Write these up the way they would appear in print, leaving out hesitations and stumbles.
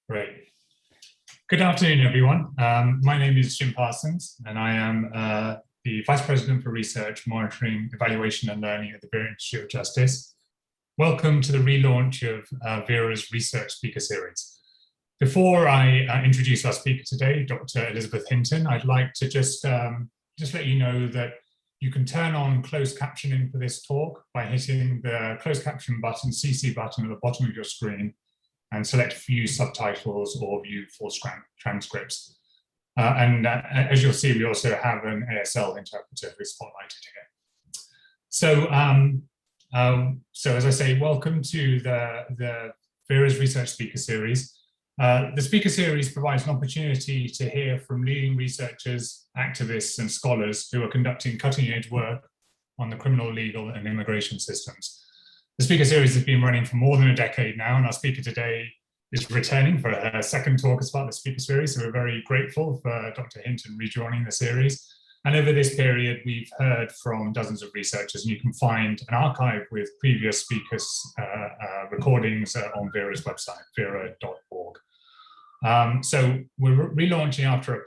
Great. Good afternoon, everyone. My name is Jim Parsons, and I am the Vice President for Research, Monitoring, Evaluation and Learning at the Vera Institute of Justice. Welcome to the relaunch of Vera's Research Speaker Series. Before I introduce our speaker today, Dr. Elizabeth Hinton, I'd like to just let you know that you can turn on closed captioning for this talk by hitting the closed caption button, CC button at the bottom of your screen, and select view subtitles or view full transcripts. As you'll see, we also have an ASL interpreter who's spotlighted here. So as I say, welcome to the Vera's Research Speaker Series. The speaker series provides an opportunity to hear from leading researchers, activists, and scholars who are conducting cutting-edge work on the criminal, legal, and immigration systems. The speaker series has been running for more than a decade now, and our speaker today is returning for her second talk as part of the speaker series, so we're very grateful for Dr. Hinton rejoining the series. And over this period, we've heard from dozens of researchers, and you can find an archive with previous speakers' recordings on Vera's website, vera.org. So we're relaunching after a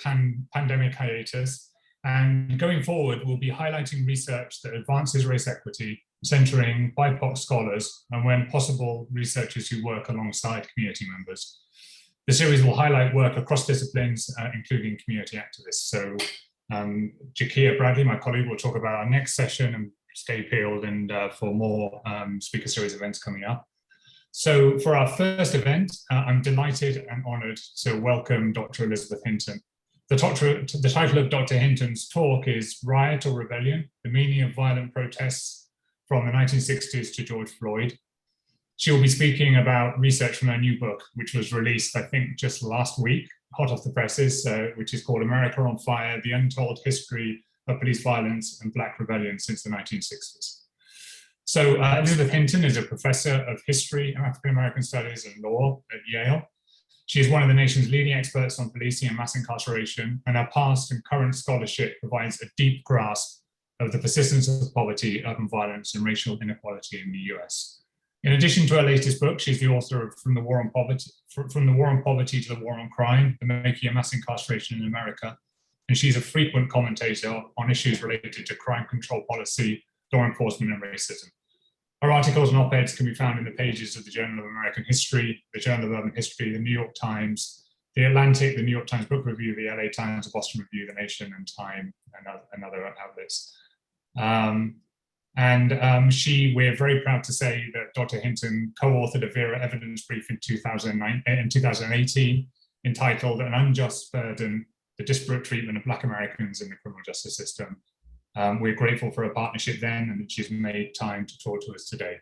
pandemic hiatus, and going forward, we'll be highlighting research that advances race equity, centering BIPOC scholars, and when possible, researchers who work alongside community members. The series will highlight work across disciplines, including community activists. So Jakia Bradley, my colleague, will talk about our next session, and stay peeled and for more speaker series events coming up. So for our first event, I'm delighted and honored to welcome Dr. Elizabeth Hinton. The title of Dr. Hinton's talk is Riot or Rebellion, the Meaning of Violent Protests from the 1960s to George Floyd. She will be speaking about research from her new book, which was released, I think, just last week, hot off the presses, which is called America on Fire, The Untold History of Police Violence and Black Rebellion Since the 1960s. So Elizabeth Hinton is a professor of history and African-American studies and law at Yale. She is one of the nation's leading experts on policing and mass incarceration, and her past and current scholarship provides a deep grasp of the persistence of poverty, urban violence, and racial inequality in the US. In addition to her latest book, she's the author of From the War on Poverty to the War on Crime, The Making of Mass Incarceration in America. And she's a frequent commentator on issues related to crime control policy, law enforcement, and racism. Her articles and op-eds can be found in the pages of the Journal of American History, the Journal of Urban History, the New York Times, the Atlantic, the New York Times Book Review, the LA Times, the Boston Review, the Nation, and Time, and other outlets. We're very proud to say that Dr. Hinton co-authored a Vera evidence brief in 2018 entitled An Unjust Burden, the Disparate Treatment of Black Americans in the Criminal Justice System. We're grateful for her partnership then, and that she's made time to talk to us today.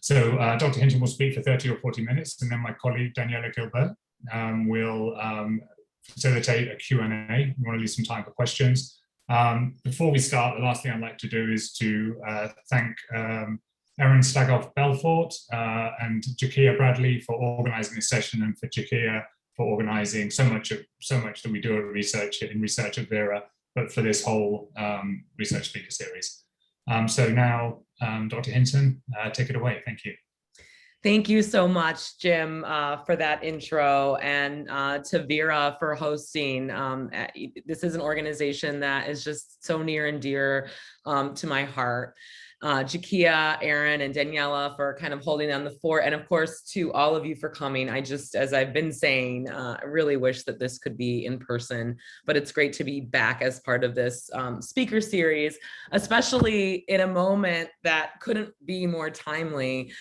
So Dr. Hinton will speak for 30 or 40 minutes, and then my colleague Daniela Gilbert will facilitate a Q&A. We want to leave some time for questions. Before we start, the last thing I'd like to do is to thank Erin Stagoff-Belfort and Jakia Bradley for organizing this session, and for Jakia for organizing so much that we do in research at Vera, but for this whole research speaker series. So now, Dr. Hinton, take it away. Thank you. Thank you so much, Jim, for that intro, and to Vera for hosting. This is an organization that is just so near and dear to my heart. Jakia, Erin, and Daniela for kind of holding down the fort, and of course to all of you for coming. I just, as I've been saying, I really wish that this could be in person, but it's great to be back as part of this speaker series, especially in a moment that couldn't be more timely,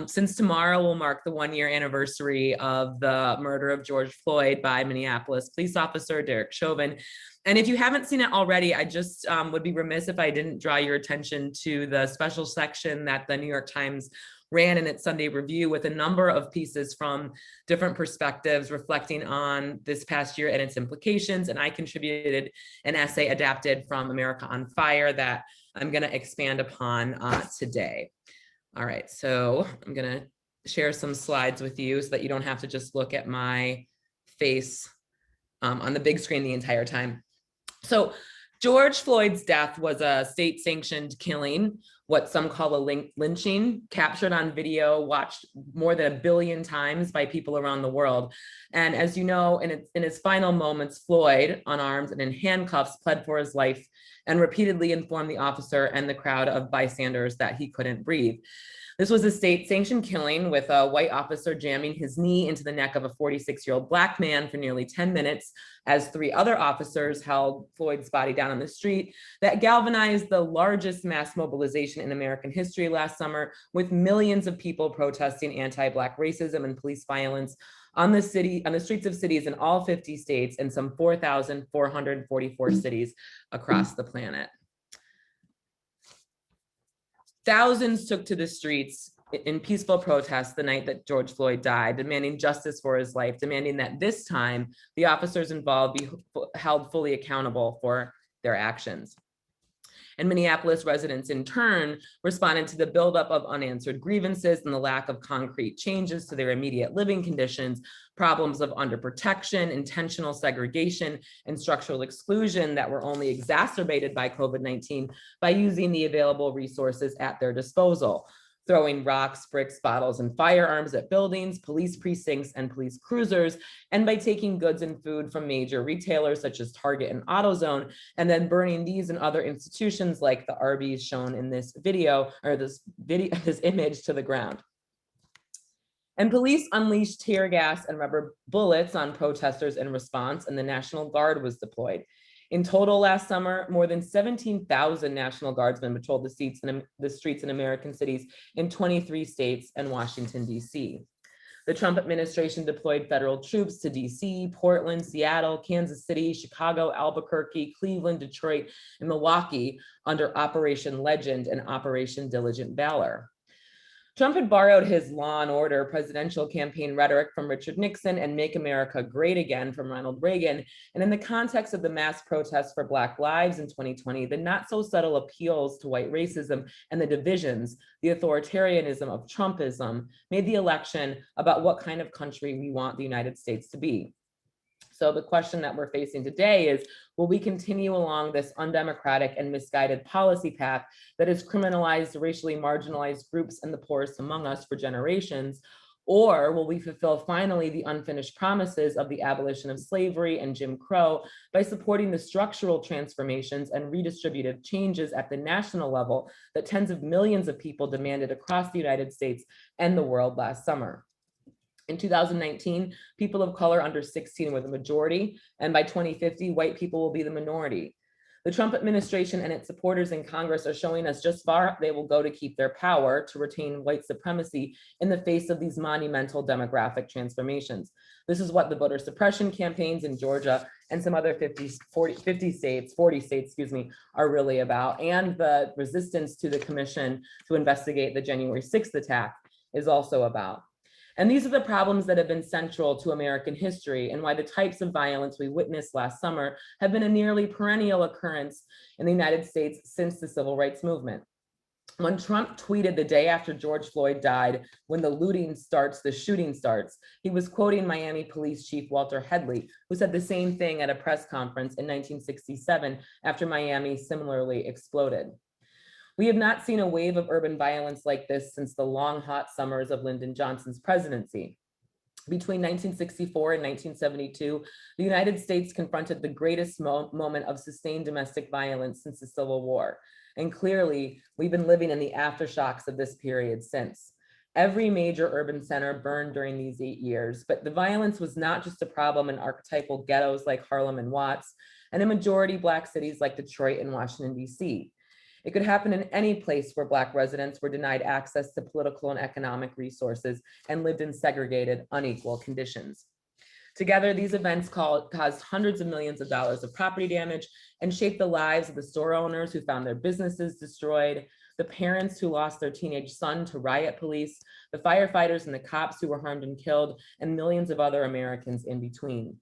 since tomorrow will mark the 1-year anniversary of the murder of George Floyd by Minneapolis police officer Derek Chauvin. And if you haven't seen it already, I just would be remiss if I didn't draw your attention to the special section that the New York Times ran in its Sunday review, with a number of pieces from different perspectives reflecting on this past year and its implications. And I contributed an essay adapted from America on Fire that I'm going to expand upon today. All right, so I'm going to share some slides with you so that you don't have to just look at my face on the big screen the entire time. So George Floyd's death was a state-sanctioned killing, what some call a lynching, captured on video, watched more than 1 billion times by people around the world. And as you know, in his final moments, Floyd, unarmed and in handcuffs, pled for his life and repeatedly informed the officer and the crowd of bystanders that he couldn't breathe. This was a state-sanctioned killing with a white officer jamming his knee into the neck of a 46-year-old Black man for nearly 10 minutes as 3 other officers held Floyd's body down on the street. That galvanized the largest mass mobilization in American history last summer, with millions of people protesting anti-Black racism and police violence on the streets of cities in all 50 states and some 4,444 cities across the planet. Thousands took to the streets in peaceful protest the night that George Floyd died, demanding justice for his life, demanding that this time the officers involved be held fully accountable for their actions. And Minneapolis residents in turn responded to the buildup of unanswered grievances and the lack of concrete changes to their immediate living conditions, problems of underprotection, intentional segregation, and structural exclusion that were only exacerbated by COVID-19 by using the available resources at their disposal, throwing rocks, bricks, bottles, and firearms at buildings, police precincts, and police cruisers, and by taking goods and food from major retailers such as Target and AutoZone, and then burning these and other institutions like the Arby's shown in this video, or this image, to the ground. And police unleashed tear gas and rubber bullets on protesters in response, and the National Guard was deployed. In total last summer, more than 17,000 National Guardsmen patrolled the streets in American cities in 23 states and Washington, D.C. The Trump administration deployed federal troops to D.C., Portland, Seattle, Kansas City, Chicago, Albuquerque, Cleveland, Detroit, and Milwaukee under Operation Legend and Operation Diligent Valor. Trump had borrowed his law and order presidential campaign rhetoric from Richard Nixon and Make America Great Again from Ronald Reagan. And in the context of the mass protests for Black lives in 2020, the not so subtle appeals to white racism and the divisions, the authoritarianism of Trumpism, made the election about what kind of country we want the United States to be. So the question that we're facing today is, will we continue along this undemocratic and misguided policy path that has criminalized racially marginalized groups and the poorest among us for generations? Or will we fulfill finally the unfinished promises of the abolition of slavery and Jim Crow by supporting the structural transformations and redistributive changes at the national level that tens of millions of people demanded across the United States and the world last summer? In 2019, people of color under 16 were the majority, and by 2050, white people will be the minority. The Trump administration and its supporters in Congress are showing us just far they will go to keep their power to retain white supremacy in the face of these monumental demographic transformations. This is what the voter suppression campaigns in Georgia and some other 40 states are really about. And the resistance to the commission to investigate the January 6th attack is also about. And these are the problems that have been central to American history and why the types of violence we witnessed last summer have been a nearly perennial occurrence in the United States since the Civil Rights Movement. When Trump tweeted the day after George Floyd died, when the looting starts, the shooting starts, he was quoting Miami Police Chief Walter Headley, who said the same thing at a press conference in 1967 after Miami similarly exploded. We have not seen a wave of urban violence like this since the long, hot summers of Lyndon Johnson's presidency. Between 1964 and 1972, the United States confronted the greatest moment of sustained domestic violence since the Civil War. And clearly, we've been living in the aftershocks of this period since. Every major urban center burned during these 8 years, but the violence was not just a problem in archetypal ghettos like Harlem and Watts, and in majority Black cities like Detroit and Washington, D.C. It could happen in any place where Black residents were denied access to political and economic resources and lived in segregated, unequal conditions. Together, these events caused hundreds of millions of dollars of property damage and shaped the lives of the store owners who found their businesses destroyed, the parents who lost their teenage son to riot police, the firefighters and the cops who were harmed and killed, and millions of other Americans in between.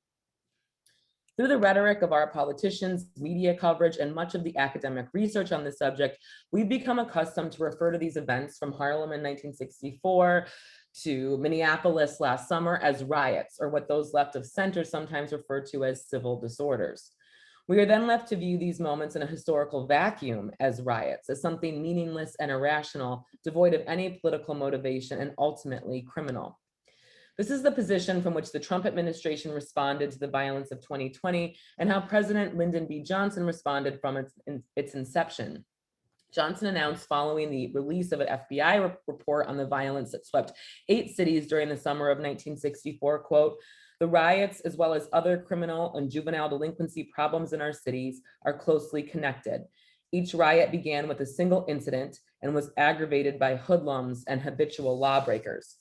Through the rhetoric of our politicians, media coverage, and much of the academic research on the subject, we've become accustomed to refer to these events from Harlem in 1964 to Minneapolis last summer as riots, or what those left of center sometimes refer to as civil disorders. We are then left to view these moments in a historical vacuum as riots, as something meaningless and irrational, devoid of any political motivation and ultimately criminal. This is the position from which the Trump administration responded to the violence of 2020 and how President Lyndon B. Johnson responded from its inception. Johnson announced following the release of an FBI report on the violence that swept 8 cities during the summer of 1964, quote, "The riots, as well as other criminal and juvenile delinquency problems in our cities, are closely connected. Each riot began with a single incident and was aggravated by hoodlums and habitual lawbreakers."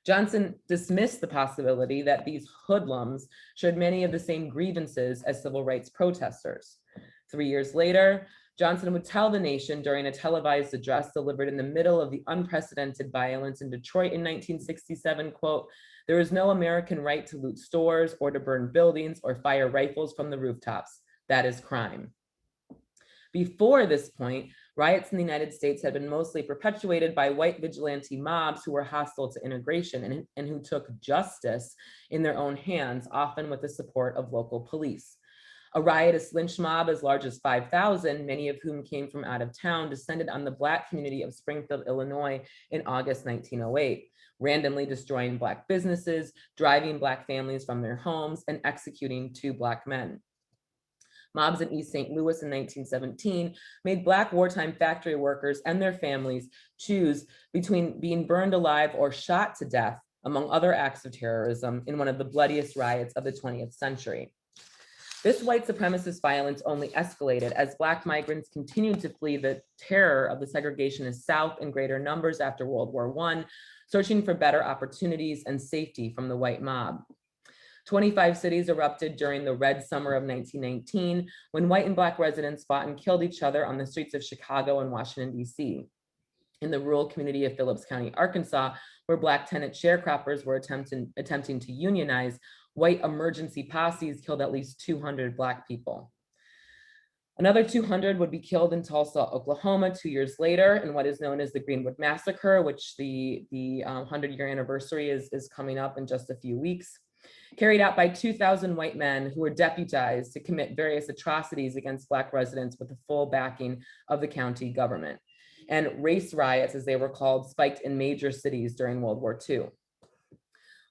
Johnson dismissed the possibility that these hoodlums shared many of the same grievances as civil rights protesters. 3 years later, Johnson would tell the nation during a televised address delivered in the middle of the unprecedented violence in Detroit in 1967, quote, "There is no American right to loot stores or to burn buildings or fire rifles from the rooftops. That is crime." Before this point, riots in the United States had been mostly perpetuated by white vigilante mobs who were hostile to integration and who took justice in their own hands, often with the support of local police. A riotous lynch mob as large as 5,000, many of whom came from out of town, descended on the Black community of Springfield, Illinois in August 1908, randomly destroying Black businesses, driving Black families from their homes, and executing 2 Black men. Mobs in East St. Louis in 1917 made Black wartime factory workers and their families choose between being burned alive or shot to death, among other acts of terrorism, in one of the bloodiest riots of the 20th century. This white supremacist violence only escalated as Black migrants continued to flee the terror of the segregationist South in greater numbers after World War I, searching for better opportunities and safety from the white mob. 25 cities erupted during the Red Summer of 1919, when white and Black residents fought and killed each other on the streets of Chicago and Washington, D.C. In the rural community of Phillips County, Arkansas, where Black tenant sharecroppers were attempting to unionize, white emergency posses killed at least 200 Black people. Another 200 would be killed in Tulsa, Oklahoma 2 years later in what is known as the Greenwood Massacre, which the 100-year anniversary is coming up in just a few weeks. Carried out by 2,000 white men who were deputized to commit various atrocities against Black residents with the full backing of the county government. And race riots, as they were called, spiked in major cities during World War II.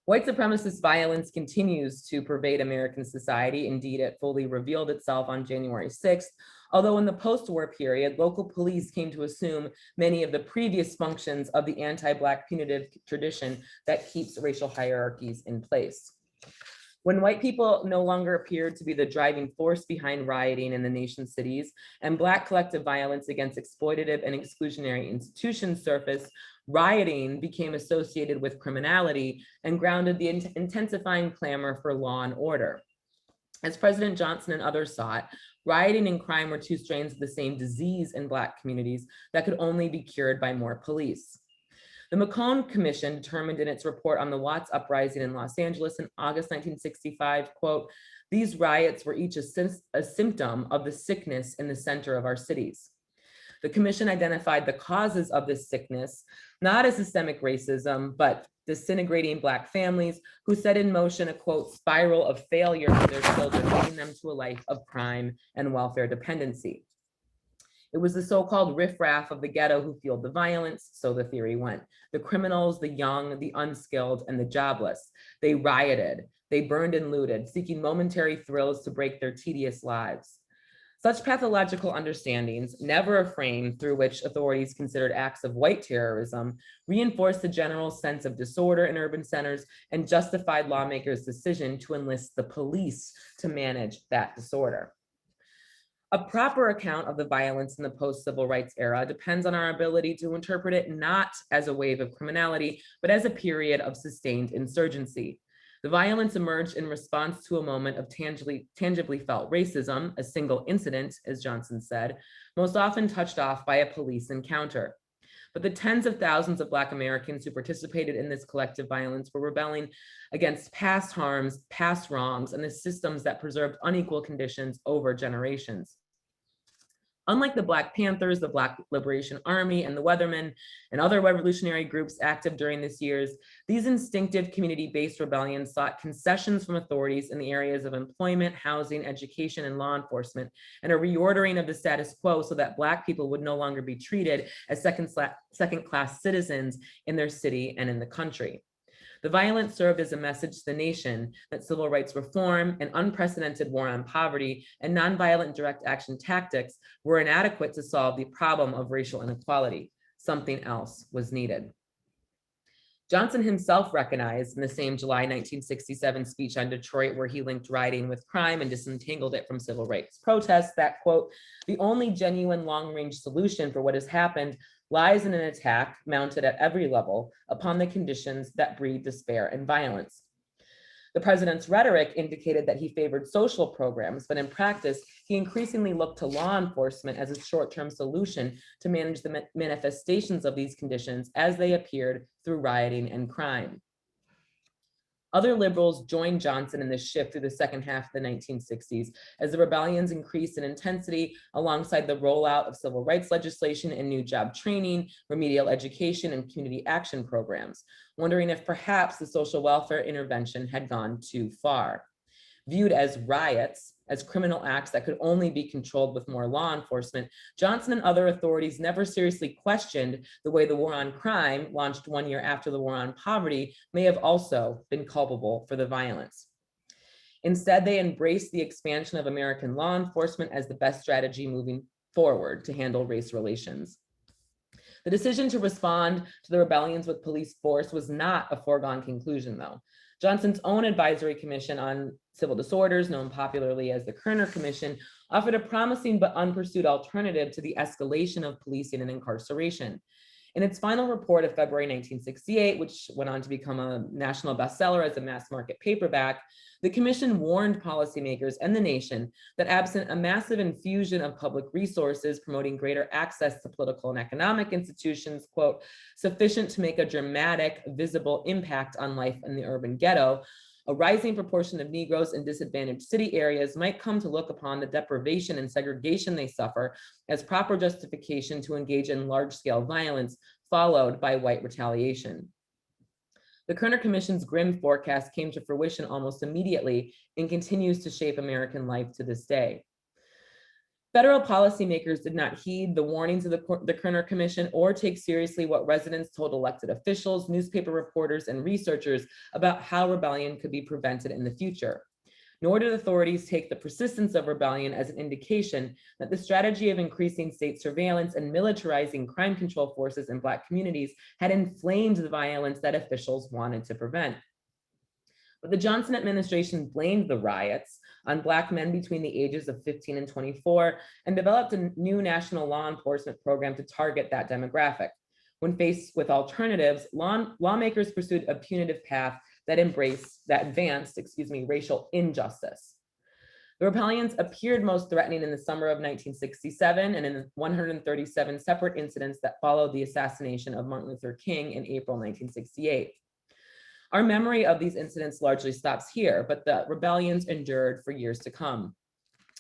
White supremacist violence continues to pervade American society. Indeed, it fully revealed itself on January 6th, although in the post-war period, local police came to assume many of the previous functions of the anti-Black punitive tradition that keeps racial hierarchies in place. When white people no longer appeared to be the driving force behind rioting in the nation's cities, and Black collective violence against exploitative and exclusionary institutions surfaced, rioting became associated with criminality and grounded the intensifying clamor for law and order. As President Johnson and others saw it, rioting and crime were 2 strains of the same disease in Black communities that could only be cured by more police. The McCone Commission determined in its report on the Watts Uprising in Los Angeles in August 1965, quote, "These riots were each a symptom of the sickness in the center of our cities." The commission identified the causes of this sickness, not as systemic racism, but disintegrating Black families who set in motion a, quote, "spiral of failure for their children, leading them to a life of crime and welfare dependency." It was the so-called riffraff of the ghetto who fueled the violence, so the theory went. The criminals, the young, the unskilled, and the jobless. They rioted, they burned and looted, seeking momentary thrills to break their tedious lives. Such pathological understandings, never a frame through which authorities considered acts of white terrorism, reinforced the general sense of disorder in urban centers and justified lawmakers' decision to enlist the police to manage that disorder. A proper account of the violence in the post-civil rights era depends on our ability to interpret it not as a wave of criminality, but as a period of sustained insurgency. The violence emerged in response to a moment of tangibly felt racism, a single incident, as Johnson said, most often touched off by a police encounter. But the tens of thousands of Black Americans who participated in this collective violence were rebelling against past harms, past wrongs, and the systems that preserved unequal conditions over generations. Unlike the Black Panthers, the Black Liberation Army, and the Weathermen, and other revolutionary groups active during these years, these instinctive community-based rebellions sought concessions from authorities in the areas of employment, housing, education, and law enforcement, and a reordering of the status quo so that Black people would no longer be treated as second-class citizens in their city and in the country. The violence served as a message to the nation that civil rights reform, an unprecedented war on poverty, and nonviolent direct action tactics were inadequate to solve the problem of racial inequality. Something else was needed. Johnson himself recognized in the same July 1967 speech on Detroit, where he linked rioting with crime and disentangled it from civil rights protests, that, quote, the only genuine long-range solution for what has happened lies in an attack mounted at every level upon the conditions that breed despair and violence. The president's rhetoric indicated that he favored social programs, but in practice, he increasingly looked to law enforcement as a short-term solution to manage the manifestations of these conditions as they appeared through rioting and crime. Other liberals joined Johnson in this shift through the second half of the 1960s as the rebellions increased in intensity alongside the rollout of civil rights legislation and new job training, remedial education, and community action programs, wondering if perhaps the social welfare intervention had gone too far. Viewed as riots, as criminal acts that could only be controlled with more law enforcement, Johnson and other authorities never seriously questioned the way the war on crime, launched 1 year after the war on poverty, may have also been culpable for the violence. Instead, they embraced the expansion of American law enforcement as the best strategy moving forward to handle race relations. The decision to respond to the rebellions with police force was not a foregone conclusion, though. Johnson's own advisory commission on civil disorders, known popularly as the Kerner Commission, offered a promising but unpursued alternative to the escalation of policing and incarceration. In its final report of February 1968, which went on to become a national bestseller as a mass market paperback, the commission warned policymakers and the nation that absent a massive infusion of public resources promoting greater access to political and economic institutions, quote, sufficient to make a dramatic, visible impact on life in the urban ghetto, a rising proportion of Negroes in disadvantaged city areas might come to look upon the deprivation and segregation they suffer as proper justification to engage in large-scale violence, followed by white retaliation. The Kerner Commission's grim forecast came to fruition almost immediately and continues to shape American life to this day. Federal policymakers did not heed the warnings of the Kerner Commission or take seriously what residents told elected officials, newspaper reporters, and researchers about how rebellion could be prevented in the future. Nor did authorities take the persistence of rebellion as an indication that the strategy of increasing state surveillance and militarizing crime control forces in Black communities had inflamed the violence that officials wanted to prevent. But the Johnson administration blamed the riots on Black men between the ages of 15 and 24 and developed a new national law enforcement program to target that demographic. When faced with alternatives, lawmakers pursued a punitive path that advanced racial injustice. The rebellions appeared most threatening in the summer of 1967 and in the 137 separate incidents that followed the assassination of Martin Luther King in April 1968. Our memory of these incidents largely stops here, but the rebellions endured for years to come.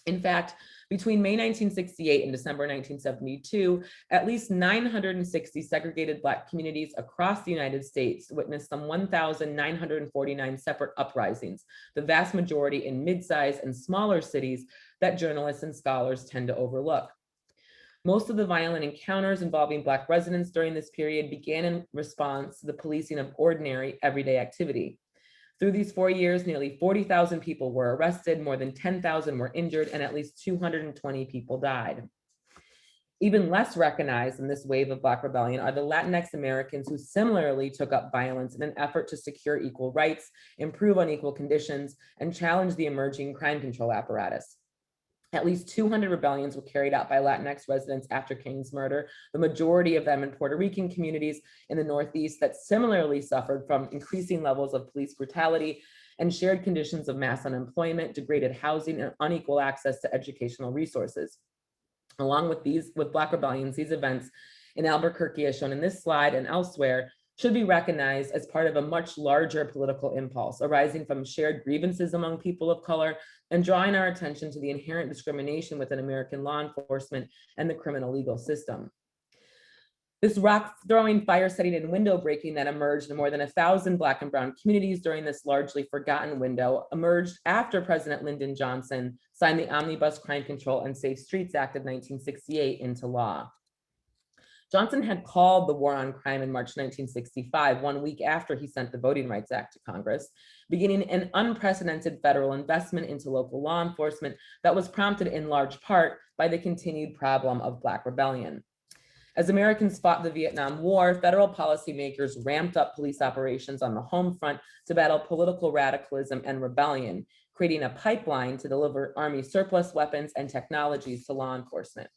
In fact, between May 1968 and December 1972, at least 960 segregated Black communities across the United States witnessed some 1,949 separate uprisings, the vast majority in mid-sized and smaller cities that journalists and scholars tend to overlook. Most of the violent encounters involving Black residents during this period began in response to the policing of ordinary, everyday activity. Through these 4 years, nearly 40,000 people were arrested, more than 10,000 were injured, and at least 220 people died. Even less recognized in this wave of Black rebellion are the Latinx Americans who similarly took up violence in an effort to secure equal rights, improve unequal conditions, and challenge the emerging crime control apparatus. At least 200 rebellions were carried out by Latinx residents after King's murder, the majority of them in Puerto Rican communities in the Northeast that similarly suffered from increasing levels of police brutality and shared conditions of mass unemployment, degraded housing, and unequal access to educational resources. Along with Black rebellions, these events in Albuquerque, as shown in this slide and elsewhere, should be recognized as part of a much larger political impulse arising from shared grievances among people of color and drawing our attention to the inherent discrimination within American law enforcement and the criminal legal system. This rock throwing, fire setting, and window breaking that emerged in more than 1,000 Black and Brown communities during this largely forgotten window emerged after President Lyndon Johnson signed the Omnibus Crime Control and Safe Streets Act of 1968 into law. Johnson had called the war on crime in March 1965, 1 week after he sent the Voting Rights Act to Congress, beginning an unprecedented federal investment into local law enforcement that was prompted in large part by the continued problem of Black rebellion. As Americans fought the Vietnam War, federal policymakers ramped up police operations on the home front to battle political radicalism and rebellion, creating a pipeline to deliver Army surplus weapons and technologies to law enforcement.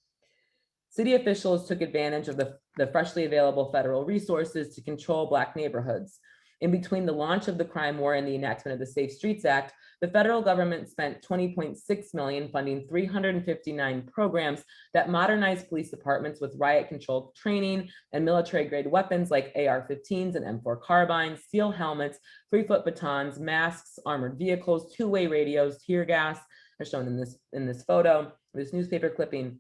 City officials took advantage of the freshly available federal resources to control Black neighborhoods. In between the launch of the crime war and the enactment of the Safe Streets Act, the federal government spent $20.6 million funding 359 programs that modernized police departments with riot control training and military-grade weapons like AR-15s and M4 carbines, steel helmets, 3-foot batons, masks, armored vehicles, two-way radios, tear gas, as shown in this photo, this newspaper clipping,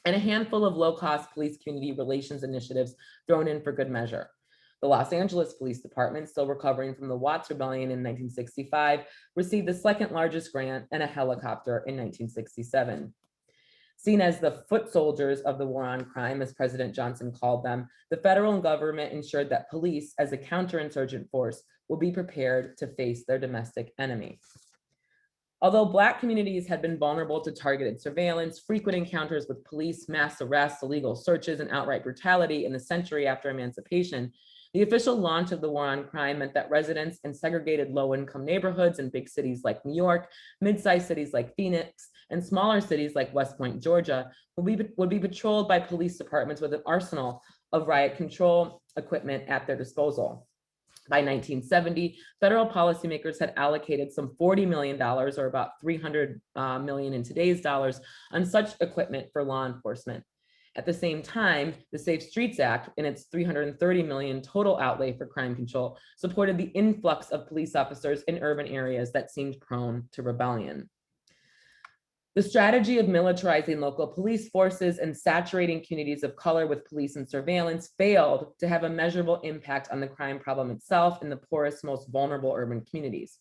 and a handful of low-cost police community relations initiatives thrown in for good measure. The Los Angeles Police Department, still recovering from the Watts Rebellion in 1965, received the second largest grant and a helicopter in 1967. Seen as the foot soldiers of the war on crime, as President Johnson called them, the federal government ensured that police, as a counterinsurgent force, will be prepared to face their domestic enemy. Although Black communities had been vulnerable to targeted surveillance, frequent encounters with police, mass arrests, illegal searches, and outright brutality in the century after emancipation, the official launch of the war on crime meant that residents in segregated low-income neighborhoods in big cities like New York, mid-sized cities like Phoenix, and smaller cities like West Point, Georgia, would be patrolled by police departments with an arsenal of riot control equipment at their disposal. By 1970, federal policymakers had allocated some $40 million, or about $300 million in today's dollars, on such equipment for law enforcement. At the same time, the Safe Streets Act, in its $330 million total outlay for crime control, supported the influx of police officers in urban areas that seemed prone to rebellion. The strategy of militarizing local police forces and saturating communities of color with police and surveillance failed to have a measurable impact on the crime problem itself in the poorest, most vulnerable urban communities.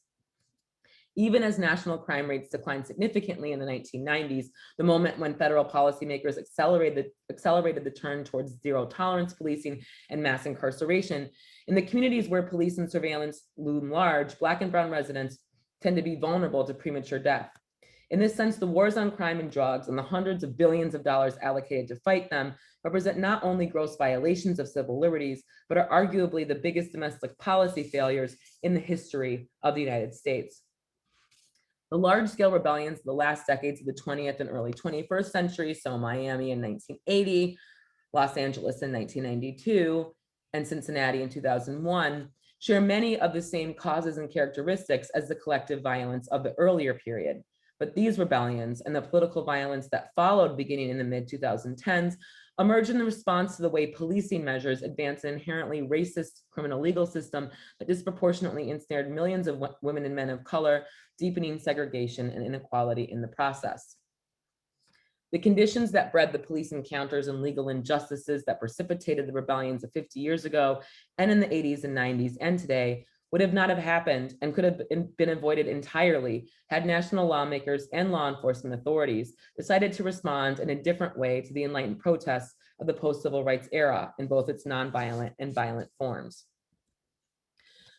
Even as national crime rates declined significantly in the 1990s, the moment when federal policymakers accelerated the turn towards zero tolerance policing and mass incarceration, in the communities where police and surveillance loom large, Black and brown residents tend to be vulnerable to premature death. In this sense, the wars on crime and drugs and the hundreds of billions of dollars allocated to fight them represent not only gross violations of civil liberties, but are arguably the biggest domestic policy failures in the history of the United States. The large-scale rebellions of the last decades of the 20th and early 21st century, so Miami in 1980, Los Angeles in 1992, and Cincinnati in 2001, share many of the same causes and characteristics as the collective violence of the earlier period. But these rebellions and the political violence that followed beginning in the mid-2010s emerged in the response to the way policing measures advance an inherently racist criminal legal system that disproportionately ensnared millions of women and men of color, deepening segregation and inequality in the process. The conditions that bred the police encounters and legal injustices that precipitated the rebellions of 50 years ago and in the 80s and 90s and today would have not have happened and could have been avoided entirely had national lawmakers and law enforcement authorities decided to respond in a different way to the enlightened protests of the post-civil rights era in both its nonviolent and violent forms.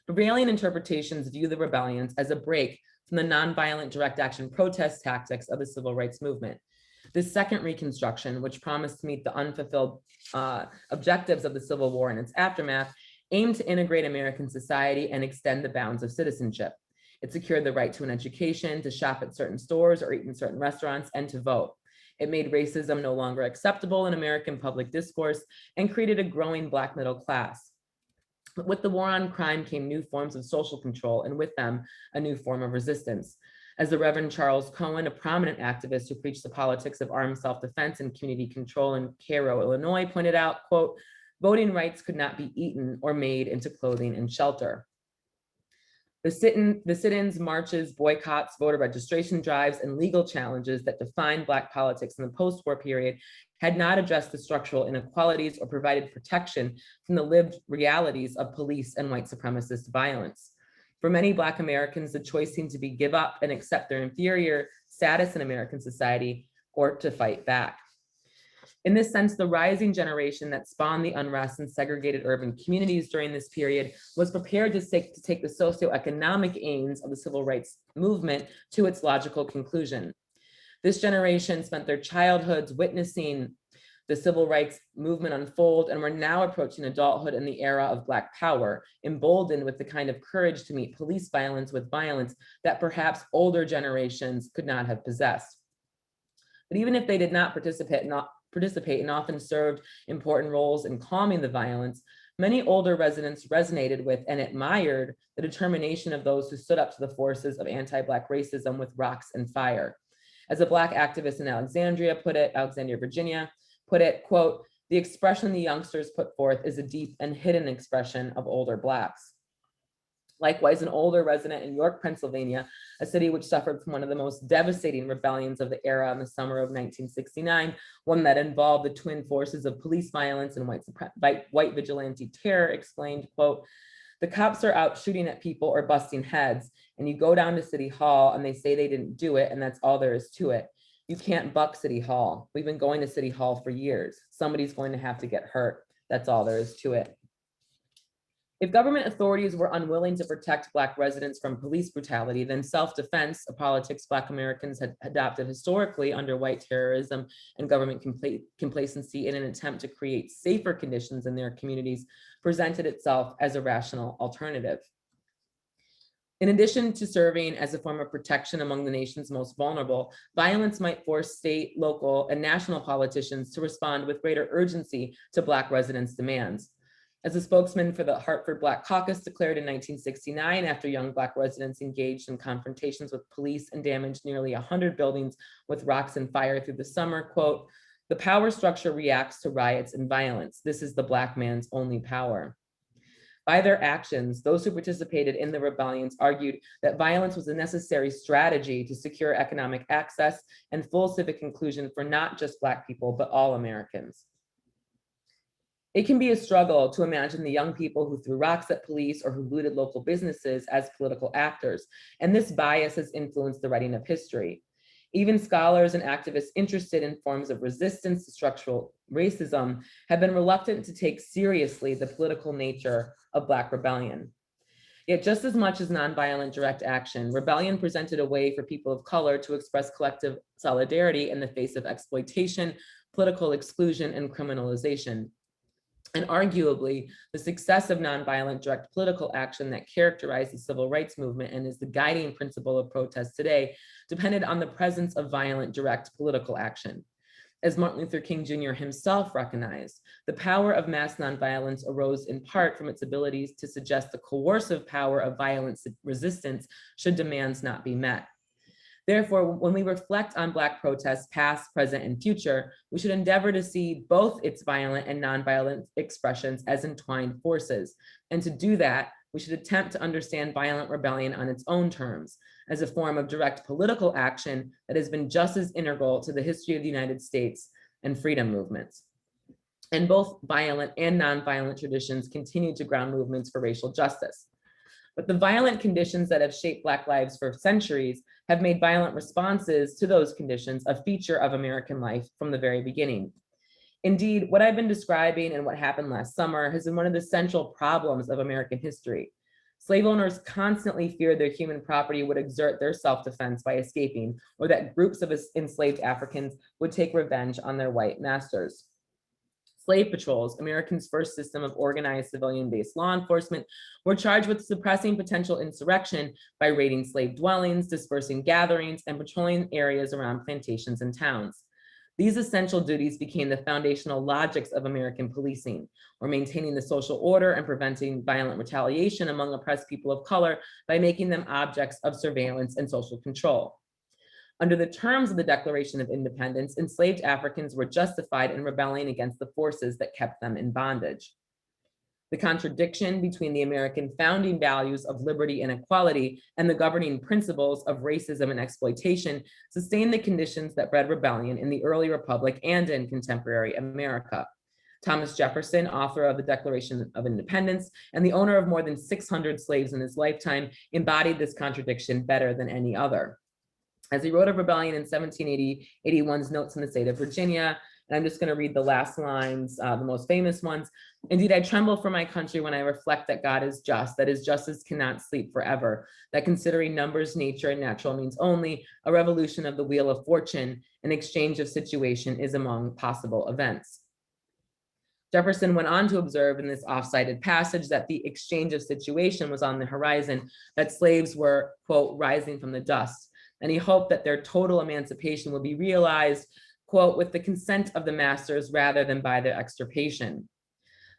Prevailing interpretations view the rebellions as a break from the nonviolent direct action protest tactics of the civil rights movement. This second reconstruction, which promised to meet the unfulfilled objectives of the Civil War and its aftermath, aimed to integrate American society and extend the bounds of citizenship. It secured the right to an education, to shop at certain stores or eat in certain restaurants, and to vote. It made racism no longer acceptable in American public discourse and created a growing Black middle class. But with the war on crime came new forms of social control, and with them, a new form of resistance. As the Reverend Charles Cohen, a prominent activist who preached the politics of armed self-defense and community control in Cairo, Illinois, pointed out, quote, Voting rights could not be eaten or made into clothing and shelter. The sit-ins, marches, boycotts, voter registration drives, and legal challenges that defined Black politics in the post-war period had not addressed the structural inequalities or provided protection from the lived realities of police and white supremacist violence. For many Black Americans, the choice seemed to be give up and accept their inferior status in American society or to fight back. In this sense, the rising generation that spawned the unrest in segregated urban communities during this period was prepared to take the socioeconomic aims of the civil rights movement to its logical conclusion. This generation spent their childhoods witnessing the civil rights movement unfold, and we're now approaching adulthood in the era of Black power, emboldened with the kind of courage to meet police violence with violence that perhaps older generations could not have possessed. But even if they did not participate and often served important roles in calming the violence, many older residents resonated with and admired the determination of those who stood up to the forces of anti-Black racism with rocks and fire. As a Black activist in Alexandria, Virginia, put it, quote, "The expression the youngsters put forth is a deep and hidden expression of older Blacks." Likewise, an older resident in York, Pennsylvania, a city which suffered from one of the most devastating rebellions of the era in the summer of 1969, one that involved the twin forces of police violence and white vigilante terror, explained, quote, "The cops are out shooting at people or busting heads, and you go down to City Hall and they say they didn't do it, and that's all there is to it. You can't buck City Hall. We've been going to City Hall for years. Somebody's going to have to get hurt. That's all there is to it." If government authorities were unwilling to protect Black residents from police brutality, then self-defense, a politics Black Americans had adopted historically under white terrorism and government complacency in an attempt to create safer conditions in their communities, presented itself as a rational alternative. In addition to serving as a form of protection among the nation's most vulnerable, violence might force state, local, and national politicians to respond with greater urgency to Black residents' demands. As a spokesman for the Hartford Black Caucus declared in 1969, after young Black residents engaged in confrontations with police and damaged nearly 100 buildings with rocks and fire through the summer, quote, "The power structure reacts to riots and violence. This is the Black man's only power." By their actions, those who participated in the rebellions argued that violence was a necessary strategy to secure economic access and full civic inclusion for not just Black people, but all Americans. It can be a struggle to imagine the young people who threw rocks at police or who looted local businesses as political actors, and this bias has influenced the writing of history. Even scholars and activists interested in forms of resistance to structural racism have been reluctant to take seriously the political nature of Black rebellion. Yet just as much as nonviolent direct action, rebellion presented a way for people of color to express collective solidarity in the face of exploitation, political exclusion, and criminalization. And arguably, the success of nonviolent direct political action that characterized the civil rights movement and is the guiding principle of protest today depended on the presence of violent direct political action. As Martin Luther King Jr. himself recognized, the power of mass nonviolence arose in part from its abilities to suggest the coercive power of violent resistance should demands not be met. Therefore, when we reflect on Black protests, past, present, and future, we should endeavor to see both its violent and nonviolent expressions as entwined forces. And to do that, we should attempt to understand violent rebellion on its own terms, as a form of direct political action that has been just as integral to the history of the United States and freedom movements. And both violent and nonviolent traditions continue to ground movements for racial justice. But the violent conditions that have shaped Black lives for centuries have made violent responses to those conditions a feature of American life from the very beginning. Indeed, what I've been describing and what happened last summer has been one of the central problems of American history. Slave owners constantly feared their human property would exert their self-defense by escaping, or that groups of enslaved Africans would take revenge on their white masters. Slave patrols, Americans' first system of organized civilian-based law enforcement, were charged with suppressing potential insurrection by raiding slave dwellings, dispersing gatherings, and patrolling areas around plantations and towns. These essential duties became the foundational logics of American policing, or maintaining the social order and preventing violent retaliation among oppressed people of color by making them objects of surveillance and social control. Under the terms of the Declaration of Independence, enslaved Africans were justified in rebelling against the forces that kept them in bondage. The contradiction between the American founding values of liberty and equality and the governing principles of racism and exploitation sustained the conditions that bred rebellion in the early republic and in contemporary America. Thomas Jefferson, author of the Declaration of Independence and the owner of more than 600 slaves in his lifetime, embodied this contradiction better than any other. As he wrote of rebellion in 1780, 81's Notes in the State of Virginia, and I'm just going to read the last lines, the most famous ones. Indeed, I tremble for my country when I reflect that God is just, that his justice cannot sleep forever, that considering numbers, nature, and natural means only, a revolution of the wheel of fortune, an exchange of situation is among possible events. Jefferson went on to observe in this off-cited passage that the exchange of situation was on the horizon, that slaves were, quote, rising from the dust, and he hoped that their total emancipation would be realized, quote, with the consent of the masters rather than by their extirpation.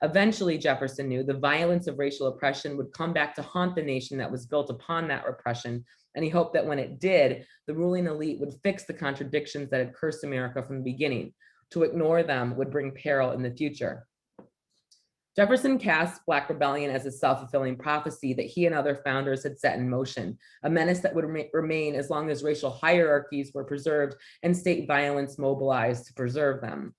Eventually, Jefferson knew the violence of racial oppression would come back to haunt the nation that was built upon that repression, and he hoped that when it did, the ruling elite would fix the contradictions that had cursed America from the beginning. To ignore them would bring peril in the future. Jefferson cast Black rebellion as a self-fulfilling prophecy that he and other founders had set in motion, a menace that would remain as long as racial hierarchies were preserved and state violence mobilized to preserve them.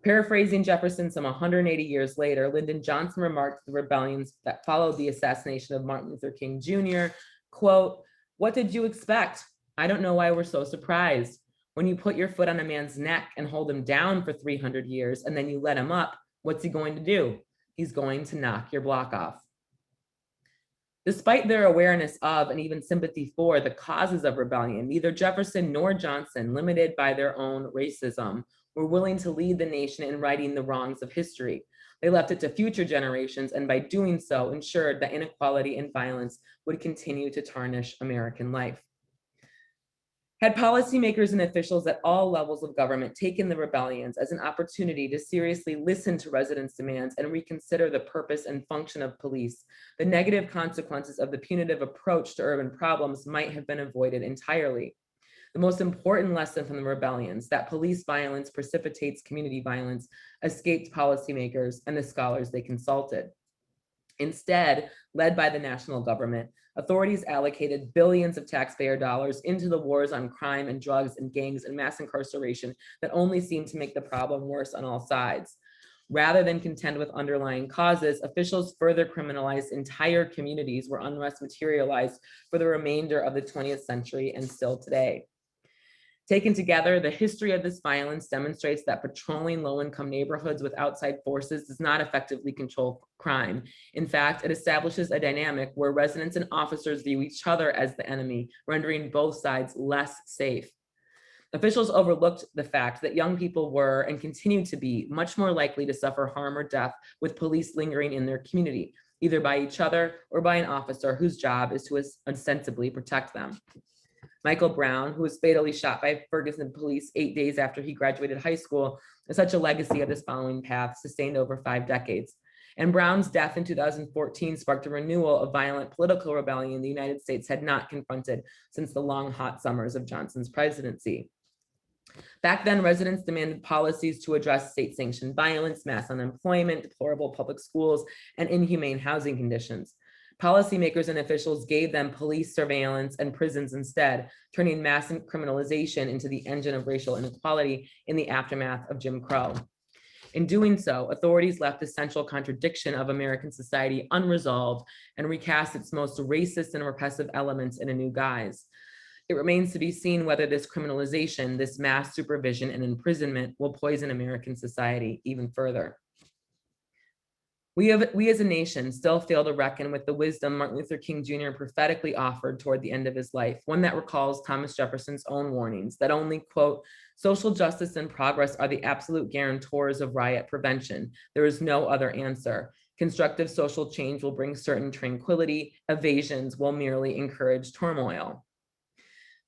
Paraphrasing Jefferson some 180 years later, Lyndon Johnson remarked the rebellions that followed the assassination of Martin Luther King Jr., quote, "What did you expect? I don't know why we're so surprised. When you put your foot on a man's neck and hold him down for 300 years and then you let him up, what's he going to do? He's going to knock your block off." Despite their awareness of and even sympathy for the causes of rebellion, neither Jefferson nor Johnson, limited by their own racism, were willing to lead the nation in righting the wrongs of history. They left it to future generations, and by doing so, ensured that inequality and violence would continue to tarnish American life. Had policymakers and officials at all levels of government taken the rebellions as an opportunity to seriously listen to residents' demands and reconsider the purpose and function of police, the negative consequences of the punitive approach to urban problems might have been avoided entirely. The most important lesson from the rebellions, that police violence precipitates community violence, escaped policymakers and the scholars they consulted. Instead, led by the national government, authorities allocated billions of taxpayer dollars into the wars on crime and drugs and gangs and mass incarceration that only seemed to make the problem worse on all sides. Rather than contend with underlying causes, officials further criminalized entire communities where unrest materialized for the remainder of the 20th century and still today. Taken together, the history of this violence demonstrates that patrolling low-income neighborhoods with outside forces does not effectively control crime. In fact, it establishes a dynamic where residents and officers view each other as the enemy, rendering both sides less safe. Officials overlooked the fact that young people were and continue to be much more likely to suffer harm or death with police lingering in their community, either by each other or by an officer whose job is to ostensibly protect them. Michael Brown, who was fatally shot by Ferguson police 8 days after he graduated high school, is such a legacy of this following path, sustained over 5 decades. And Brown's death in 2014 sparked a renewal of violent political rebellion the United States had not confronted since the long, hot summers of Johnson's presidency. Back then, residents demanded policies to address state-sanctioned violence, mass unemployment, deplorable public schools, and inhumane housing conditions. Policymakers and officials gave them police surveillance and prisons instead, turning mass criminalization into the engine of racial inequality in the aftermath of Jim Crow. In doing so, authorities left the central contradiction of American society unresolved and recast its most racist and repressive elements in a new guise. It remains to be seen whether this criminalization, this mass supervision and imprisonment will poison American society even further. We as a nation still fail to reckon with the wisdom Martin Luther King Jr. prophetically offered toward the end of his life, one that recalls Thomas Jefferson's own warnings that only, quote, "social justice and progress are the absolute guarantors of riot prevention. There is no other answer. Constructive social change will bring certain tranquility. Evasions will merely encourage turmoil."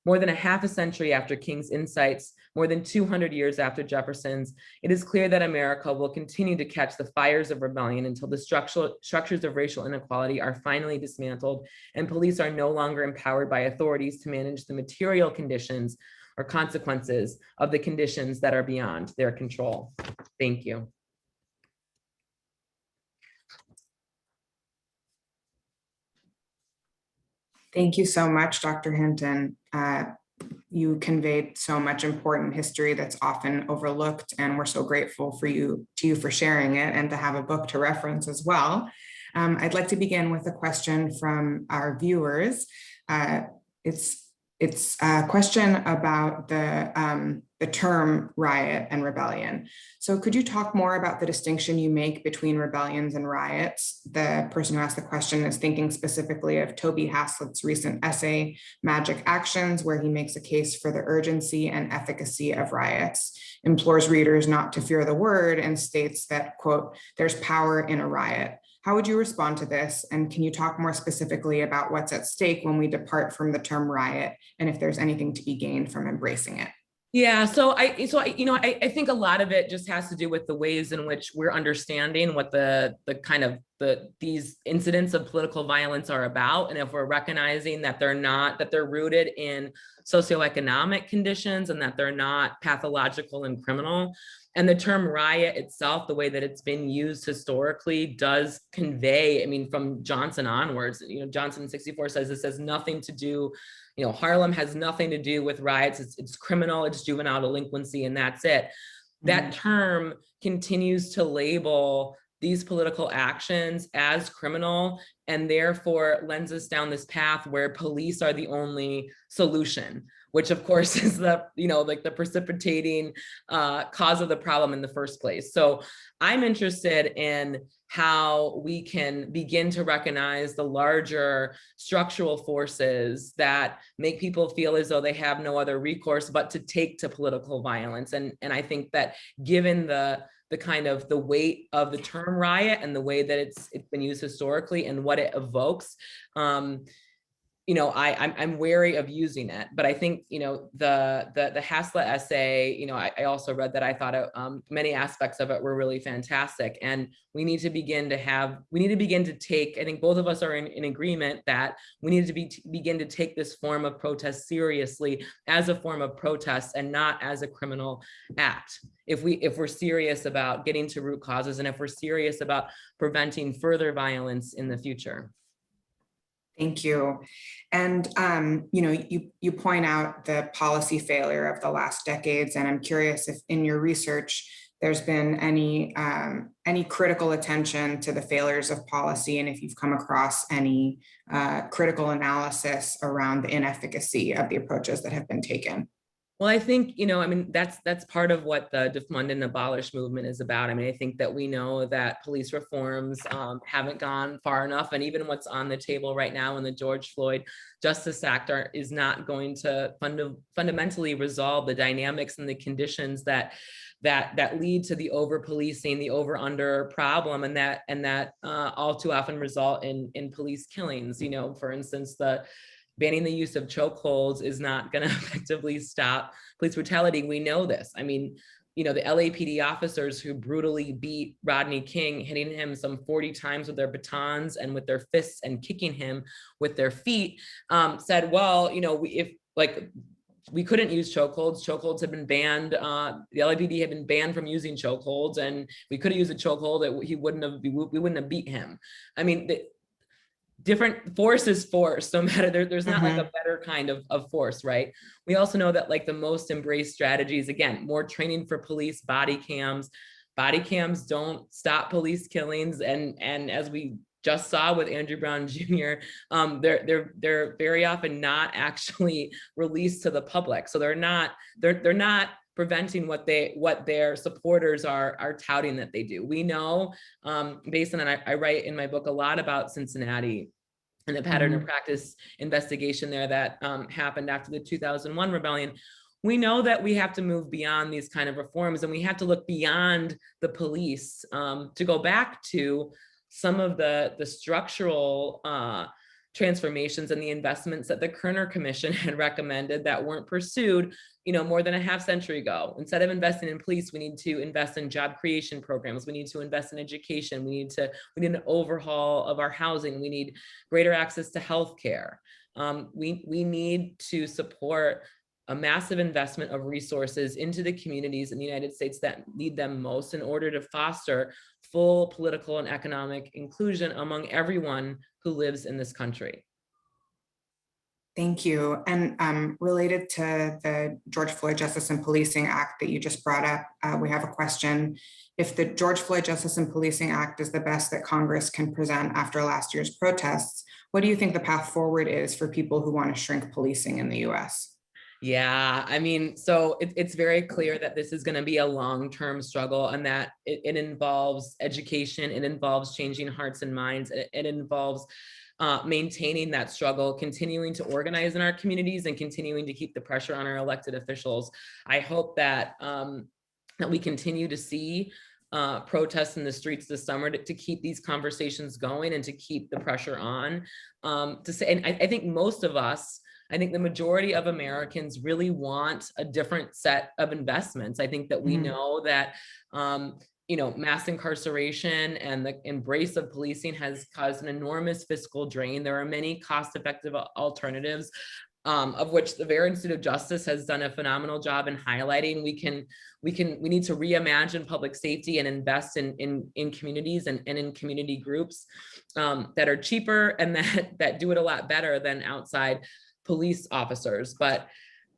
More than a half a century after King's insights, more than 200 years after Jefferson's, it is clear that America will continue to catch the fires of rebellion until the structures of racial inequality are finally dismantled and police are no longer empowered by authorities to manage the material conditions or consequences of the conditions that are beyond their control. Thank you. Thank you so much, Dr. Hinton. You conveyed so much important history that's often overlooked, and we're so grateful to you for sharing it and to have a book to reference as well. I'd like to begin with a question from our viewers. It's a question about the term riot and rebellion. So could you talk more about the distinction you make between rebellions and riots? The person who asked the question is thinking specifically of Toby Haslett's recent essay, Magic Actions, where he makes a case for the urgency and efficacy of riots, implores readers not to fear the word, and states that, quote, "there's power in a riot." How would you respond to this? And can you talk more specifically about what's at stake when we depart from the term riot, and if there's anything to be gained from embracing it? Yeah, so I think a lot of it just has to do with the ways in which we're understanding what these incidents of political violence are about, and if we're recognizing that they're rooted in socioeconomic conditions and that they're not pathological and criminal. And the term riot itself, the way that it's been used historically, does convey, I mean, from Johnson onwards, Johnson in 64 says this has nothing to do, Harlem has nothing to do with riots. It's criminal, it's juvenile delinquency, and that's it. That term continues to label these political actions as criminal, and therefore lends us down this path where police are the only solution, which of course is the precipitating cause of the problem in the first place. So I'm interested in how we can begin to recognize the larger structural forces that make people feel as though they have no other recourse but to take to political violence. And I think that given the weight of the term riot and the way that it's been used historically and what it evokes, I'm wary of using it. But I think, the Haslett essay, I also read that. I thought many aspects of it were really fantastic. And we need to begin to take, I think both of us are in agreement that we need to begin to take this form of protest seriously as a form of protest and not as a criminal act. If we're serious about getting to root causes, and if we're serious about preventing further violence in the future. Thank you. And, you point out the policy failure of the last decades, and I'm curious if in your research, there's been any critical attention to the failures of policy, and if you've come across any critical analysis around the inefficacy of the approaches that have been taken. Well, I think, that's part of what the defund and abolish movement is about. I think that we know that police reforms haven't gone far enough. And even what's on the table right now in the George Floyd Justice Act is not going to fundamentally resolve the dynamics and the conditions that lead to the over-policing, the over-under problem, and that all too often result in police killings. For instance, banning the use of chokeholds is not going to effectively stop police brutality. We know this. The LAPD officers who brutally beat Rodney King, hitting him some 40 times with their batons and with their fists and kicking him with their feet, said, well, we couldn't use chokeholds. Chokeholds have been banned. The LAPD had been banned from using chokeholds, and we could have used a chokehold. We wouldn't have beat him. Different force is force, no matter, there's not like a better kind of force, right? We also know that the most embraced strategies, again, more training for police, body cams don't stop police killings. And as we just saw with Andrew Brown Jr., they're very often not actually released to the public. So they're not preventing what their supporters are touting that they do. We know, based on that, I write in my book a lot about Cincinnati and the pattern of practice investigation there that happened after the 2001 rebellion. We know that we have to move beyond these kind of reforms, and we have to look beyond the police to go back to some of the structural transformations and the investments that the Kerner Commission had recommended that weren't pursued, more than a half century ago. Instead of investing in police, we need to invest in job creation programs. We need to invest in education. We need an overhaul of our housing. We need greater access to healthcare. We need to support a massive investment of resources into the communities in the United States that need them most in order to foster full political and economic inclusion among everyone who lives in this country. Thank you. And related to the George Floyd Justice and Policing Act that you just brought up, we have a question. If the George Floyd Justice and Policing Act is the best that Congress can present after last year's protests, what do you think the path forward is for people who want to shrink policing in the US? Yeah, I mean, so it's very clear that this is going to be a long-term struggle, and that it involves education, it involves changing hearts and minds, it involves maintaining that struggle, continuing to organize in our communities, and continuing to keep the pressure on our elected officials. I hope that that we continue to see protests in the streets this summer to keep these conversations going and to keep the pressure on. To say, and I think most of us, I think the majority of Americans really want a different set of investments. I think that we know that you know, mass incarceration and the embrace of policing has caused an enormous fiscal drain. There are many cost-effective alternatives, of which the Vera Institute of Justice has done a phenomenal job in highlighting. We need to reimagine public safety and invest in communities and in community groups that are cheaper and that do it a lot better than outside police officers. But,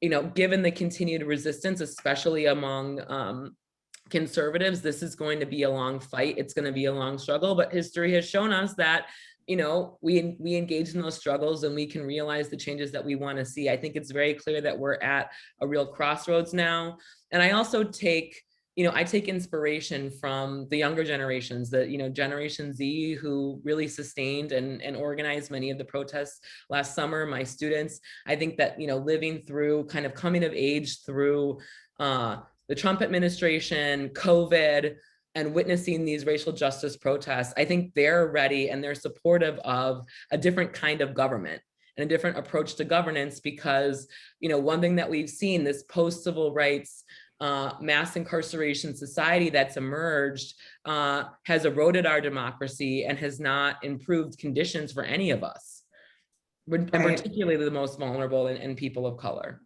you know, given the continued resistance, especially among conservatives, this is going to be a long fight. It's going to be a long struggle, but history has shown us that, you know, we engage in those struggles and we can realize the changes that we want to see. I think it's very clear that we're at a real crossroads now. And I also take, you know, I take inspiration from the younger generations, the, you know, Generation Z, who really sustained and organized many of the protests last summer, my students. I think that, you know, living through kind of coming of age through the Trump administration, COVID, and witnessing these racial justice protests, I think they're ready and they're supportive of a different kind of government and a different approach to governance, because, you know, one thing that we've seen, this post-civil rights mass incarceration society that's emerged has eroded our democracy and has not improved conditions for any of us, and particularly the most vulnerable and people of color.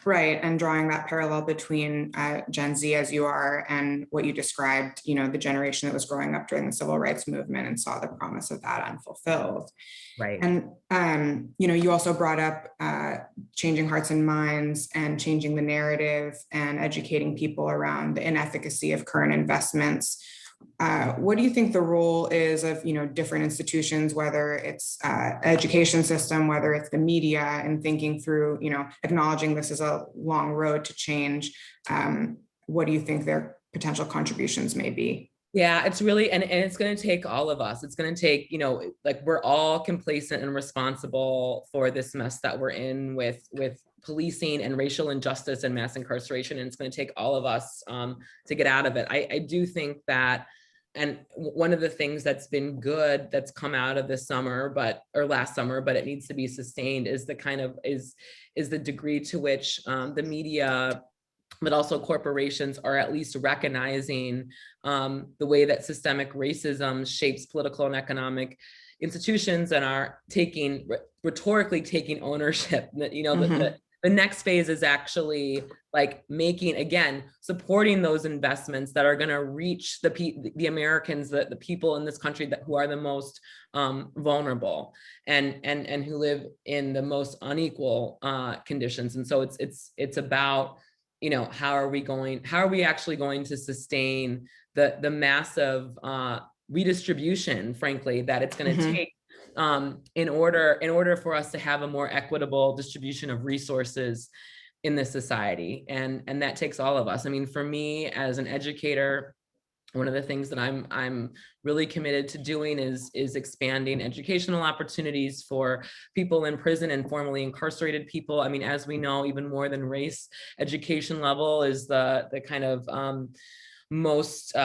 Right, and drawing that parallel between Gen Z, as you are, and what you described, you know, the generation that was growing up during the civil rights movement and saw the promise of that unfulfilled. Right. And, you know, you also brought up changing hearts and minds and changing the narrative and educating people around the inefficacy of current investments. What do you think the role is of, you know, different institutions, whether it's education system, whether it's the media, and thinking through, you know, acknowledging this is a long road to change? What do you think their potential contributions may be? Yeah, it's really, and it's going to take all of us. It's going to take, you know, like, we're all complacent and responsible for this mess that we're in with policing and racial injustice and mass incarceration. And it's going to take all of us to get out of it. I do think that, and one of the things that's been good that's come out of this summer, or last summer, but it needs to be sustained, is the kind of is the degree to which the media, but also corporations, are at least recognizing the way that systemic racism shapes political and economic institutions, and are rhetorically taking ownership. You know, the next phase is actually like supporting those investments that are going to reach the Americans, the people in this country who are the most vulnerable and who live in the most unequal conditions. And so it's about, you know, how are we actually going to sustain the massive redistribution, frankly, that it's going to take in order for us to have a more equitable distribution of resources in this society. And that takes all of us. I mean, for me as an educator, one of the things that I'm really committed to doing is expanding educational opportunities for people in prison and formerly incarcerated people. I mean, as we know, even more than race, education level is the kind of most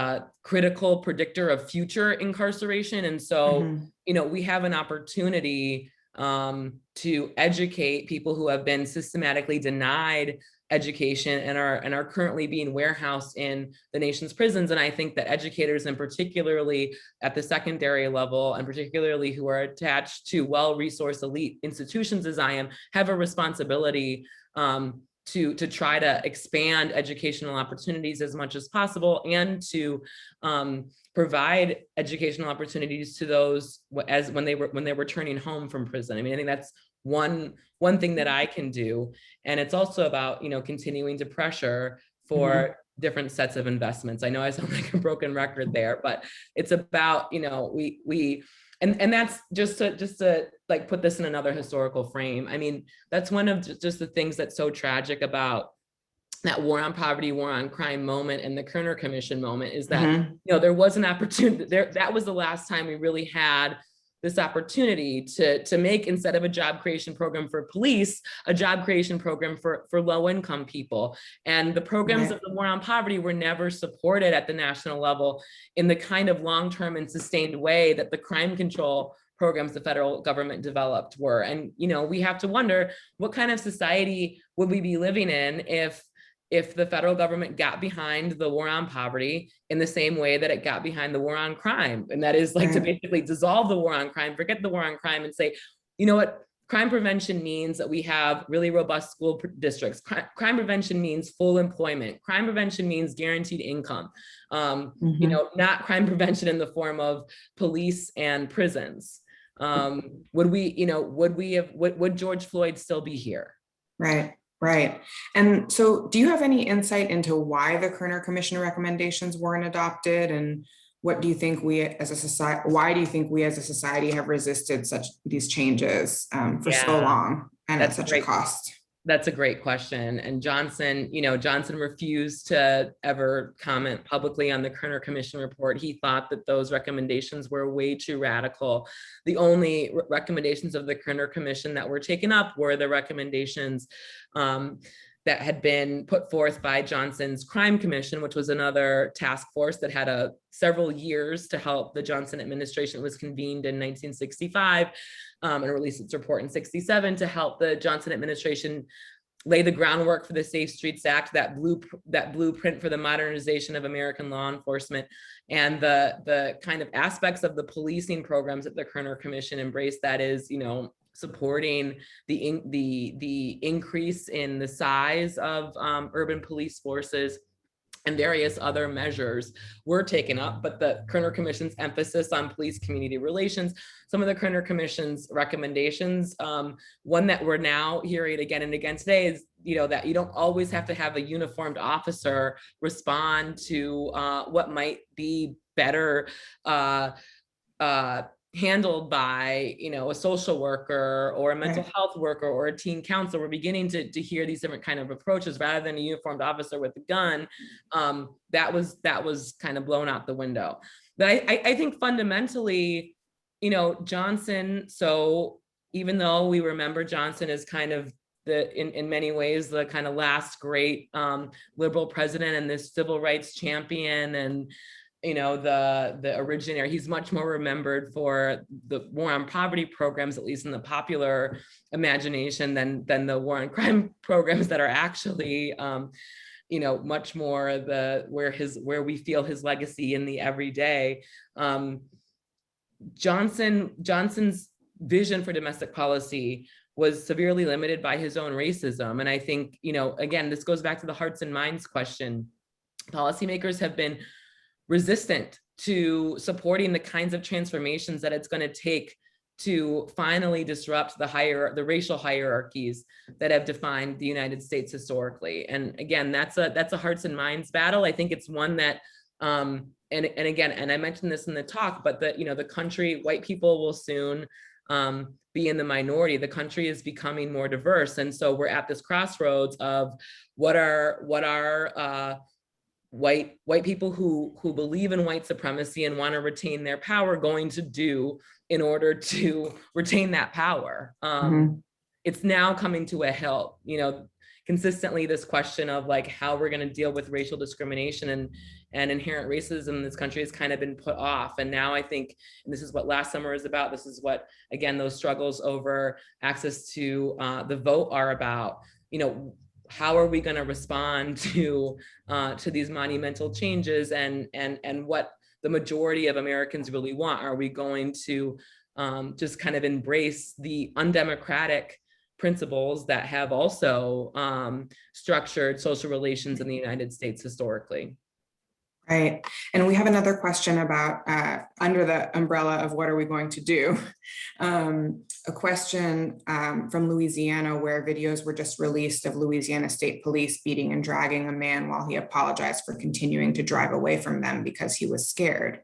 critical predictor of future incarceration. And so, you know, we have an opportunity to educate people who have been systematically denied education and are currently being warehoused in the nation's prisons. And I think that educators, and particularly at the secondary level, and particularly who are attached to well-resourced elite institutions as I am, have a responsibility to try to expand educational opportunities as much as possible, and to provide educational opportunities to those as when they were returning home from prison. I mean, I think that's one thing that I can do. And it's also about, continuing to pressure for different sets of investments. I know I sound like a broken record there, but it's about, and that's just to like put this in another historical frame. I mean, that's one of just the things that's so tragic about that war on poverty, war on crime moment and the Kerner Commission moment is that, there was an opportunity there. That was the last time we really had this opportunity to make, instead of a job creation program for police, a job creation program for low-income people. And the programs of the war on poverty were never supported at the national level in the kind of long-term and sustained way that the crime control programs the federal government developed were. And, we have to wonder, what kind of society would we be living in if the federal government got behind the war on poverty in the same way that it got behind the war on crime? And that is like to basically dissolve the war on crime, forget the war on crime, and say, you know what, crime prevention means that we have really robust school districts. Crime prevention means full employment. Crime prevention means guaranteed income. Not crime prevention in the form of police and prisons. Would George Floyd still be here? Right. And so do you have any insight into why the Kerner Commission recommendations weren't adopted? And what do you think why do you think we as a society have resisted these changes for so long and at such a cost? That's a great question. And Johnson refused to ever comment publicly on the Kerner Commission report. He thought that those recommendations were way too radical. The only recommendations of the Kerner Commission that were taken up were the recommendations that had been put forth by Johnson's Crime Commission, which was another task force that had several years to help the Johnson administration. It was convened in 1965 and released its report in 67 to help the Johnson administration lay the groundwork for the Safe Streets Act, that blueprint for the modernization of American law enforcement, and the kind of aspects of the policing programs that the Kerner Commission embraced. That is, supporting the increase in the size of urban police forces, and various other measures were taken up. But the Kerner Commission's emphasis on police community relations, some of the Kerner Commission's recommendations, one that we're now hearing again and again today is, that you don't always have to have a uniformed officer respond to what might be better handled by, a social worker or a mental health worker or a teen counselor. We're beginning to hear these different kind of approaches rather than a uniformed officer with a gun. That was kind of blown out the window. But I think fundamentally, Johnson, so even though we remember Johnson as kind of in many ways, the kind of last great liberal president and this civil rights champion and the originator, he's much more remembered for the war on poverty programs, at least in the popular imagination, than the war on crime programs that are actually much more where we feel his legacy in the everyday. Johnson's vision for domestic policy was severely limited by his own racism. And I think, again, this goes back to the hearts and minds question. Policymakers have been resistant to supporting the kinds of transformations that it's going to take to finally disrupt the racial hierarchies that have defined the United States historically. And again, that's a hearts and minds battle. I think it's one that, and I mentioned this in the talk, but the country, white people will soon be in the minority. The country is becoming more diverse, and so we're at this crossroads of what are white people who believe in white supremacy and want to retain their power going to do in order to retain that power. It's now coming to a halt. Consistently this question of like how we're going to deal with racial discrimination and inherent racism in this country has kind of been put off. And now I think, and this is what last summer is about, this is what, again, those struggles over access to the vote are about. How are we going to respond to these monumental changes and what the majority of Americans really want? Are we going to just kind of embrace the undemocratic principles that have also structured social relations in the United States historically. Right. And we have another question about under the umbrella of what are we going to do? A question from Louisiana, where videos were just released of Louisiana State Police beating and dragging a man while he apologized for continuing to drive away from them because he was scared.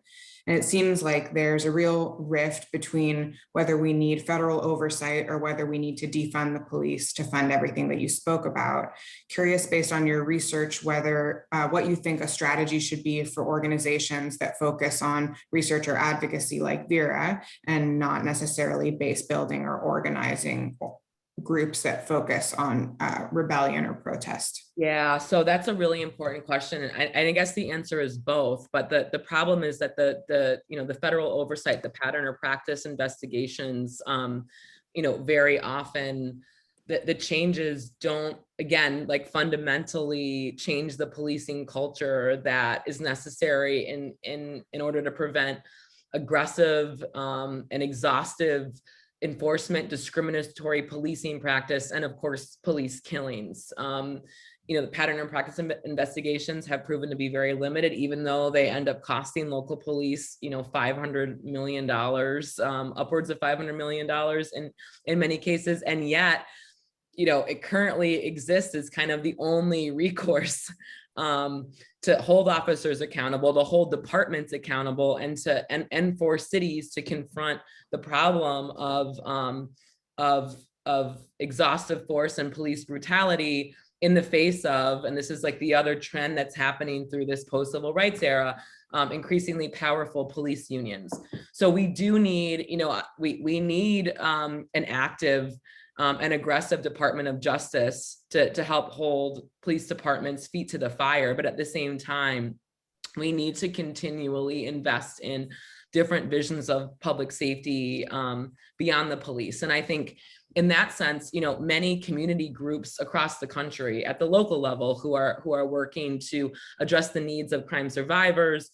And it seems like there's a real rift between whether we need federal oversight or whether we need to defund the police to fund everything that you spoke about. Curious, based on your research, whether what you think a strategy should be for organizations that focus on research or advocacy like Vera, and not necessarily base building or organizing groups that focus on rebellion or protest? Yeah, so that's a really important question. And I guess the answer is both, but the problem is that the federal oversight, the pattern or practice investigations, very often the changes don't, again, like fundamentally change the policing culture that is necessary in order to prevent aggressive and exhaustive enforcement, discriminatory policing practice, and of course, police killings. The pattern and practice investigations have proven to be very limited, even though they end up costing local police, $500 million, upwards of $500 million in many cases. And yet, it currently exists as kind of the only recourse to hold officers accountable, to hold departments accountable, and for cities to confront the problem of exhaustive force and police brutality in the face of, and this is like the other trend that's happening through this post-civil rights era, increasingly powerful police unions. So we do need, we need an active and aggressive Department of Justice to help hold police departments' feet to the fire. But at the same time, we need to continually invest in different visions of public safety beyond the police. And I think in that sense, many community groups across the country at the local level who are working to address the needs of crime survivors,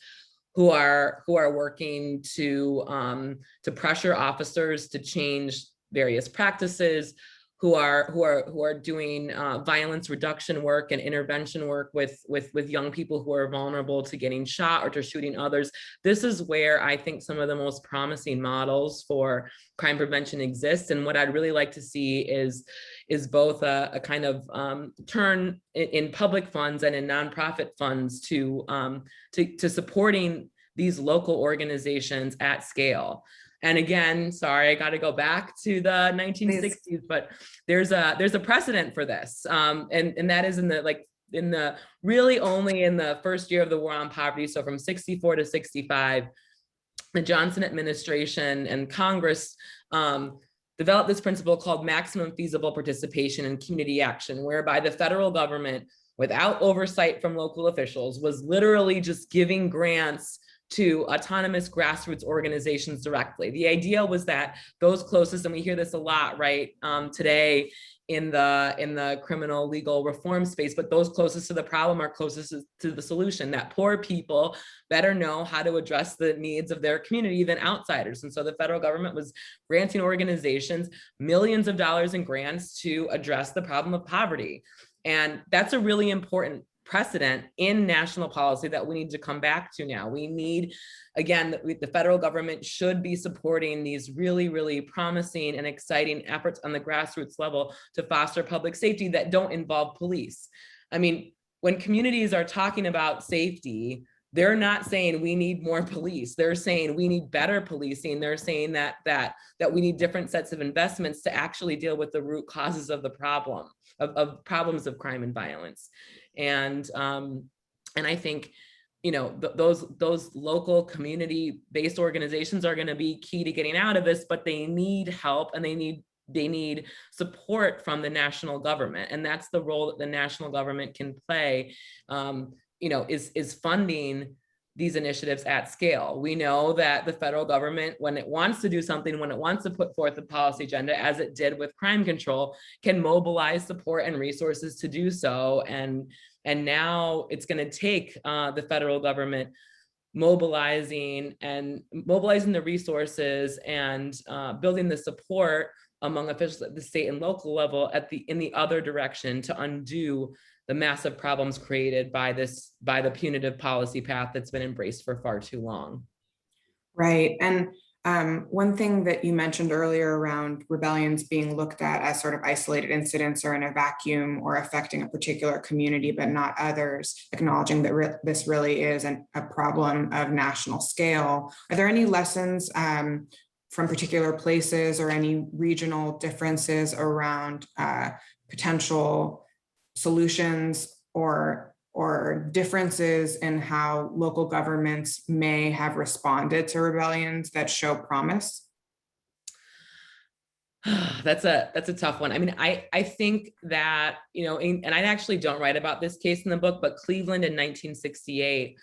who are working to pressure officers to change various practices, who are doing violence reduction work and intervention work with young people who are vulnerable to getting shot or to shooting others. This is where I think some of the most promising models for crime prevention exist. And what I'd really like to see is both a kind of turn in public funds and in nonprofit funds to supporting these local organizations at scale. And again, sorry, I got to go back to the 1960s, but there's a precedent for this, and that is really only in the first year of the war on poverty. So from 64 to 65, the Johnson administration and Congress developed this principle called maximum feasible participation in community action, whereby the federal government, without oversight from local officials, was literally just giving grants to autonomous grassroots organizations directly. The idea was that those closest, and we hear this a lot, right, today in the criminal legal reform space, but those closest to the problem are closest to the solution, that poor people better know how to address the needs of their community than outsiders. And so the federal government was granting organizations millions of dollars in grants to address the problem of poverty. And that's a really important precedent in national policy that we need to come back to now. We need, again, the federal government should be supporting these really, really promising and exciting efforts on the grassroots level to foster public safety that don't involve police. I mean, when communities are talking about safety, they're not saying we need more police. They're saying we need better policing. They're saying that we need different sets of investments to actually deal with the root causes of the problem, of problems of crime and violence. And I think, those local community-based organizations are going to be key to getting out of this, but they need help and they need support from the national government. And that's the role that the national government can play, is funding these initiatives at scale. We know that the federal government, when it wants to do something, when it wants to put forth a policy agenda, as it did with crime control, can mobilize support and resources to do so. And now it's going to take the federal government mobilizing the resources and building the support among officials at the state and local level in the other direction to undo the massive problems created by the punitive policy path that's been embraced for far too long. Right. And one thing that you mentioned earlier around rebellions being looked at as sort of isolated incidents or in a vacuum or affecting a particular community, but not others, acknowledging that this really is a problem of national scale. Are there any lessons from particular places or any regional differences around potential solutions or differences in how local governments may have responded to rebellions that show promise? That's a tough one. I mean, I think that, and I actually don't write about this case in the book, but Cleveland in 1968,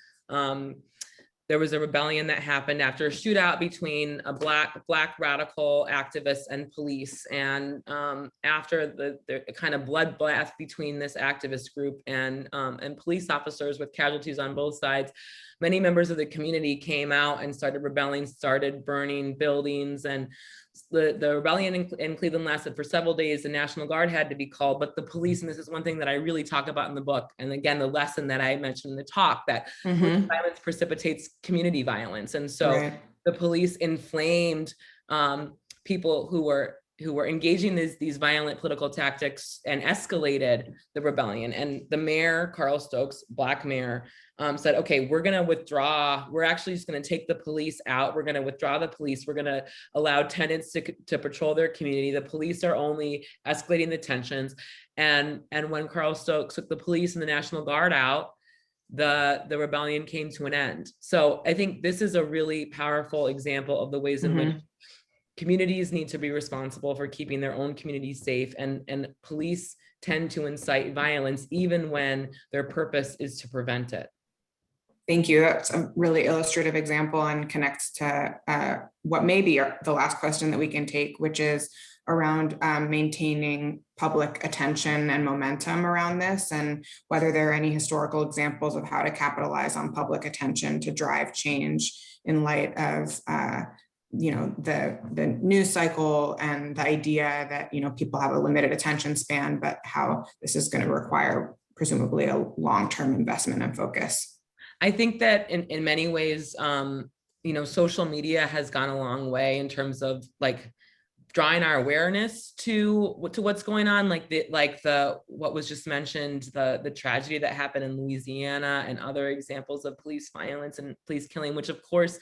there was a rebellion that happened after a shootout between a black radical activists and police. And after the kind of bloodbath between this activist group and police officers with casualties on both sides, many members of the community came out and started rebelling, started burning buildings, and the rebellion in Cleveland lasted for several days. The National Guard had to be called, but the police, and this is one thing that I really talk about in the book, and again, the lesson that I mentioned in the talk, that violence precipitates community violence. And so the police inflamed people who were engaging these violent political tactics and escalated the rebellion. And the mayor, Carl Stokes, black mayor, said, okay, we're going to withdraw. We're actually just going to take the police out. We're going to withdraw the police. We're going to allow tenants to patrol their community. The police are only escalating the tensions. And when Carl Stokes took the police and the National Guard out, the rebellion came to an end. So I think this is a really powerful example of the ways in which communities need to be responsible for keeping their own communities safe, and police tend to incite violence even when their purpose is to prevent it. Thank you. That's a really illustrative example and connects to what may be the last question that we can take, which is around maintaining public attention and momentum around this, and whether there are any historical examples of how to capitalize on public attention to drive change in light of the news cycle and the idea that people have a limited attention span, but how this is going to require presumably a long-term investment and focus. I think that in many ways, social media has gone a long way in terms of drawing our awareness to what's going on, like what was just mentioned, the tragedy that happened in Louisiana and other examples of police violence and police killing, which of course,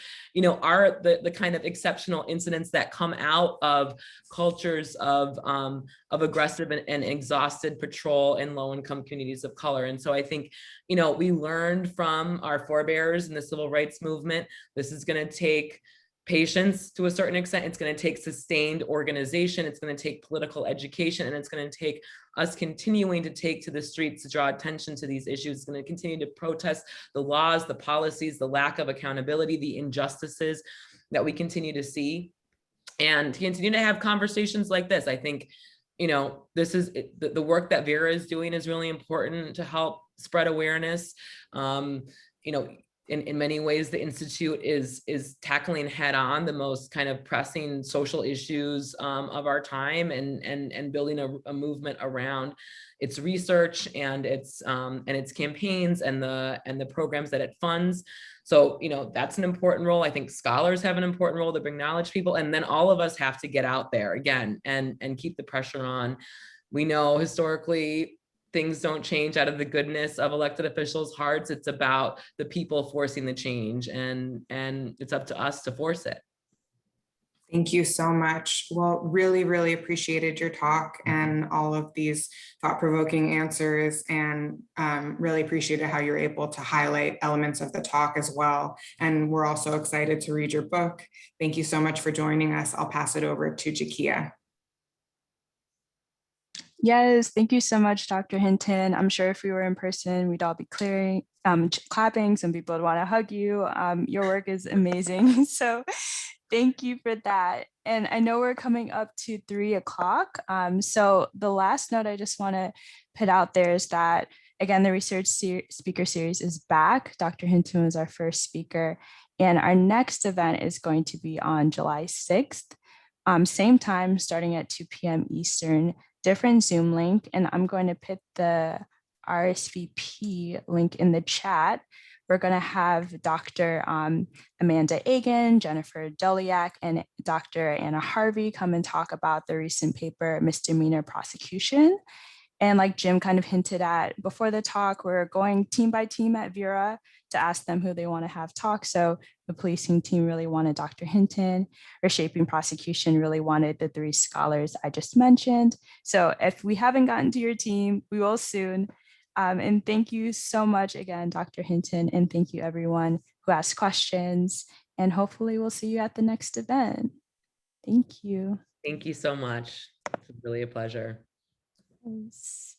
are the kind of exceptional incidents that come out of cultures of aggressive and exhausted patrol in low-income communities of color. And so I think, we learned from our forebears in the civil rights movement. This is going to take patience to a certain extent. It's going to take sustained organization. It's going to take political education, and it's going to take us continuing to take to the streets to draw attention to these issues. It's going to continue to protest the laws, the policies, the lack of accountability, the injustices that we continue to see, and continue to have conversations like this. I think, this is the work that Vera is doing is really important to help spread awareness. In many ways, the Institute is tackling head on the most kind of pressing social issues of our time, and building a movement around its research and its campaigns and the programs that it funds. So, that's an important role. I think scholars have an important role to bring knowledge to people, and then all of us have to get out there again and keep the pressure on. We know historically, things don't change out of the goodness of elected officials' hearts. It's about the people forcing the change, and it's up to us to force it. Thank you so much. Well, really, really appreciated your talk and all of these thought-provoking answers, and really appreciated how you're able to highlight elements of the talk as well. And we're also excited to read your book. Thank you so much for joining us. I'll pass it over to Jakia. Yes, thank you so much, Dr. Hinton. I'm sure if we were in person, we'd all be clapping. Some people would want to hug you. Your work is amazing. So thank you for that. And I know we're coming up to 3 o'clock. So the last note I just want to put out there is that, again, the research speaker series is back. Dr. Hinton was our first speaker, and our next event is going to be on July 6th. Same time, starting at 2 p.m. Eastern, different Zoom link, and I'm going to put the RSVP link in the chat. We're going to have Dr. Amanda Agan, Jennifer Doliak, and Dr. Anna Harvey come and talk about the recent paper, Misdemeanor Prosecution. And like Jim kind of hinted at before the talk, we're going team by team at Vera to ask them who they want to have talk. So the policing team really wanted Dr. Hinton, Reshaping Prosecution really wanted the 3 scholars I just mentioned. So if we haven't gotten to your team, we will soon. And thank you so much again, Dr. Hinton, and thank you everyone who asked questions. And hopefully we'll see you at the next event. Thank you. Thank you so much. It's really a pleasure. Yes.